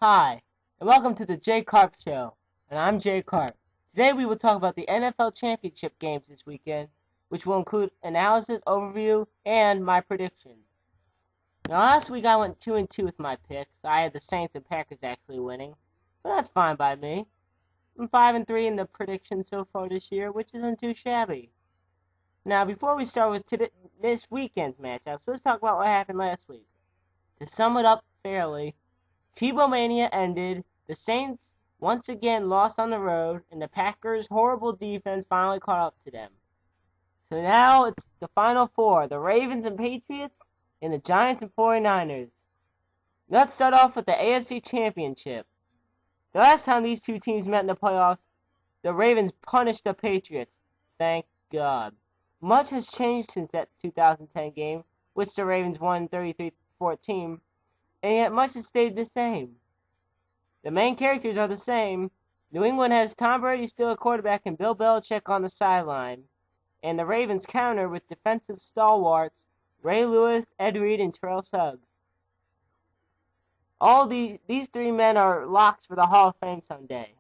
Hi, and welcome to the J-Karp Show, and I'm J-Karp. Today we will talk about the NFL Championship games this weekend, which will include analysis, overview, and my predictions. Now last week I went 2-2 with my picks. I had the Saints and Packers actually winning, but that's fine by me. I'm 5-3 in the predictions so far this year, which isn't too shabby. Now before we start with this weekend's matchups, let's talk about what happened last week. To sum it up fairly, Tebow Mania ended, the Saints once again lost on the road, and the Packers' horrible defense finally caught up to them. So now it's the Final Four, the Ravens and Patriots, and the Giants and 49ers. Let's start off with the AFC Championship. The last time these two teams met in the playoffs, the Ravens punished the Patriots. Thank God. Much has changed since that 2010 game, which the Ravens won 33-14. And yet much has stayed the same. The main characters are the same. New England has Tom Brady still at quarterback and Bill Belichick on the sideline. And the Ravens counter with defensive stalwarts Ray Lewis, Ed Reed, and Terrell Suggs. All these three men are locks for the Hall of Fame someday.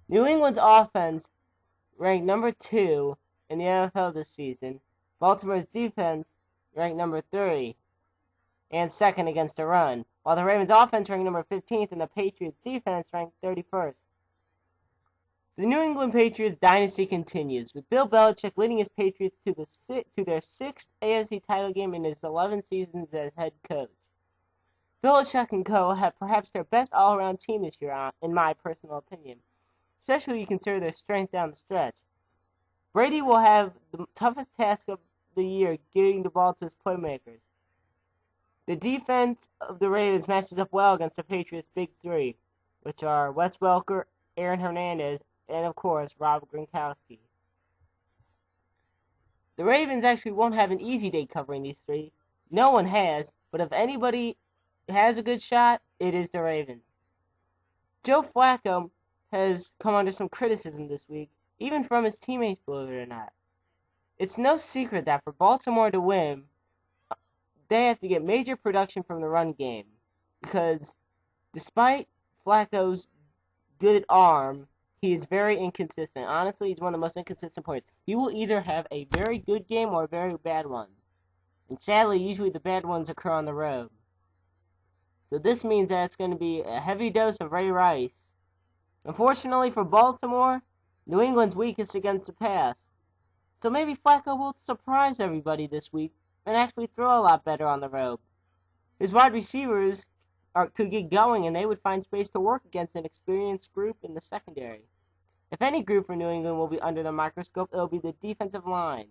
New England's offense ranked number 2 in the NFL this season. Baltimore's defense ranked number 3 and second against the run, while the Ravens offense ranked number 15th and the Patriots defense ranked 31st. The New England Patriots dynasty continues, with Bill Belichick leading his Patriots to their 6th AFC title game in his 11 seasons as head coach. Belichick and co. have perhaps their best all-around team this year, in my personal opinion, especially when you consider their strength down the stretch. Brady will have the toughest task of the year getting the ball to his playmakers. The defense of the Ravens matches up well against the Patriots' big three, which are Wes Welker, Aaron Hernandez, and of course, Rob Gronkowski. The Ravens actually won't have an easy day covering these three. No one has, but if anybody has a good shot, it is the Ravens. Joe Flacco has come under some criticism this week, even from his teammates, believe it or not. It's no secret that for Baltimore to win, they have to get major production from the run game, because despite Flacco's good arm, he is very inconsistent. Honestly, he's one of the most inconsistent players. He will either have a very good game or a very bad one. And sadly, usually the bad ones occur on the road. So this means that it's going to be a heavy dose of Ray Rice. Unfortunately for Baltimore, New England's weakest against the pass. So maybe Flacco will surprise everybody this week and actually throw a lot better on the road. His wide receivers could get going, and they would find space to work against an experienced group in the secondary. If any group for New England will be under the microscope, it will be the defensive line.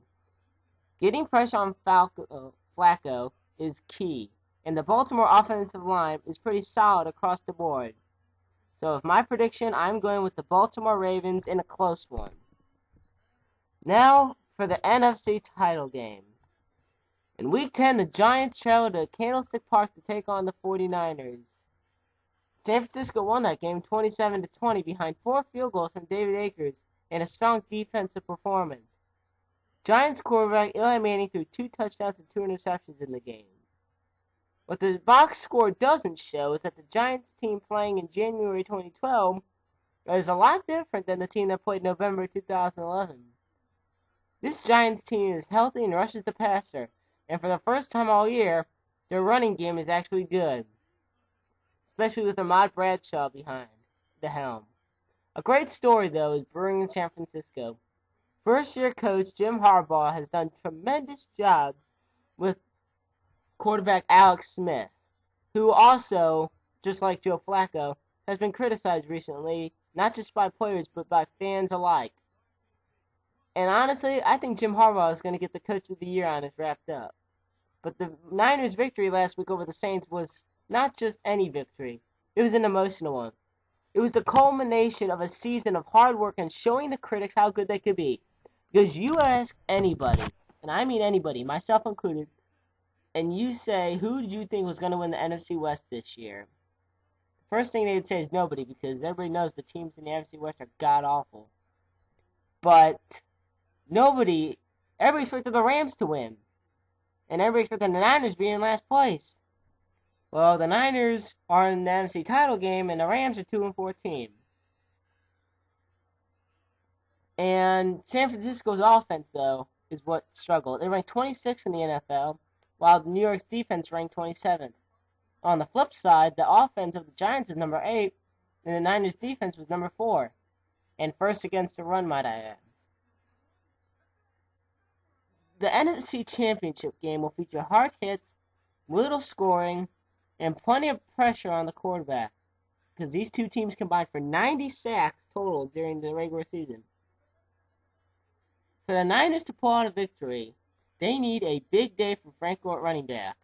Getting pressure on Flacco is key, and the Baltimore offensive line is pretty solid across the board. So with my prediction, I'm going with the Baltimore Ravens in a close one. Now for the NFC title game. In Week 10, the Giants traveled to Candlestick Park to take on the 49ers. San Francisco won that game 27-20 behind 4 field goals from David Akers and a strong defensive performance. Giants quarterback Eli Manning threw 2 touchdowns and 2 interceptions in the game. What the box score doesn't show is that the Giants team playing in January 2012 is a lot different than the team that played November 2011. This Giants team is healthy and rushes the passer. And for the first time all year, their running game is actually good, especially with Ahmad Bradshaw behind the helm. A great story, though, is brewing in San Francisco. First-year coach Jim Harbaugh has done a tremendous job with quarterback Alex Smith, who also, just like Joe Flacco, has been criticized recently, not just by players, but by fans alike. And honestly, I think Jim Harbaugh is going to get the Coach of the Year honors wrapped up. But the Niners' victory last week over the Saints was not just any victory. It was an emotional one. It was the culmination of a season of hard work and showing the critics how good they could be. Because you ask anybody, and I mean anybody, myself included, and you say, who did you think was going to win the NFC West this year? The first thing they'd say is nobody, because everybody knows the teams in the NFC West are god-awful. But everybody expected the Rams to win. And everybody expected the Niners to be in last place. Well, the Niners are in the NFC title game, and the Rams are 2-14. And San Francisco's offense, though, is what struggled. They ranked 26th in the NFL, while New York's defense ranked 27th. On the flip side, the offense of the Giants was number 8, and the Niners' defense was number 4, and first against the run, might I add. The NFC Championship game will feature hard hits, little scoring, and plenty of pressure on the quarterback, because these two teams combined for 90 sacks total during the regular season. For the Niners to pull out a victory, they need a big day from Frank Gore at running back.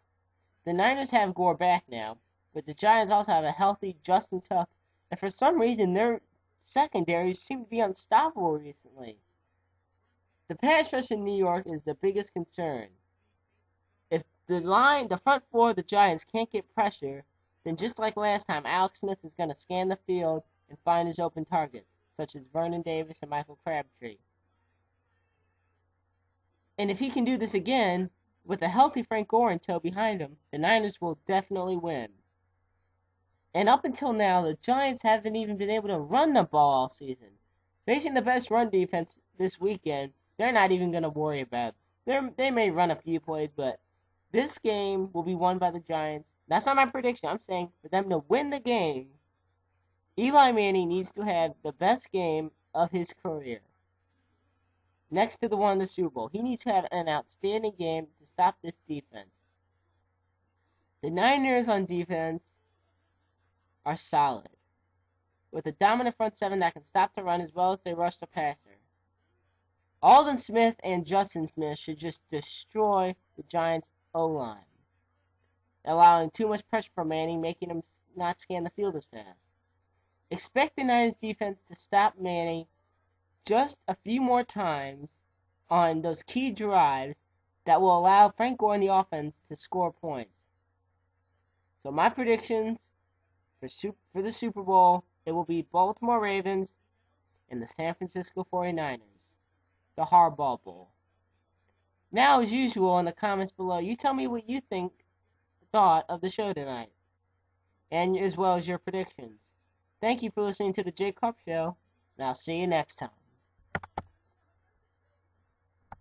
The Niners have Gore back now, but the Giants also have a healthy Justin Tuck, and for some reason their secondaries seem to be unstoppable recently. The pass rush in New York is the biggest concern. If the front four of the Giants can't get pressure, then just like last time, Alex Smith is going to scan the field and find his open targets, such as Vernon Davis and Michael Crabtree. And if he can do this again, with a healthy Frank Gore in tow behind him, the Niners will definitely win. And up until now, the Giants haven't even been able to run the ball all season. Facing the best run defense this weekend, they're not even going to worry about it. They may run a few plays, but this game will be won by the Giants. That's not my prediction. I'm saying for them to win the game, Eli Manning needs to have the best game of his career. Next to the one in the Super Bowl. He needs to have an outstanding game to stop this defense. The Niners on defense are solid, with a dominant front seven that can stop the run as well as they rush the passer. Aldon Smith and Justin Smith should just destroy the Giants' O-line, allowing too much pressure from Manning, making him not scan the field as fast. Expect the Niners defense to stop Manning just a few more times on those key drives that will allow Frank Gore and the offense to score points. So my predictions for the Super Bowl, it will be Baltimore Ravens and the San Francisco 49ers, the Harbaugh Bowl. Now, as usual, in the comments below, you tell me what you thought of the show tonight, and as well as your predictions. Thank you for listening to the J-Karp Show, and I'll see you next time.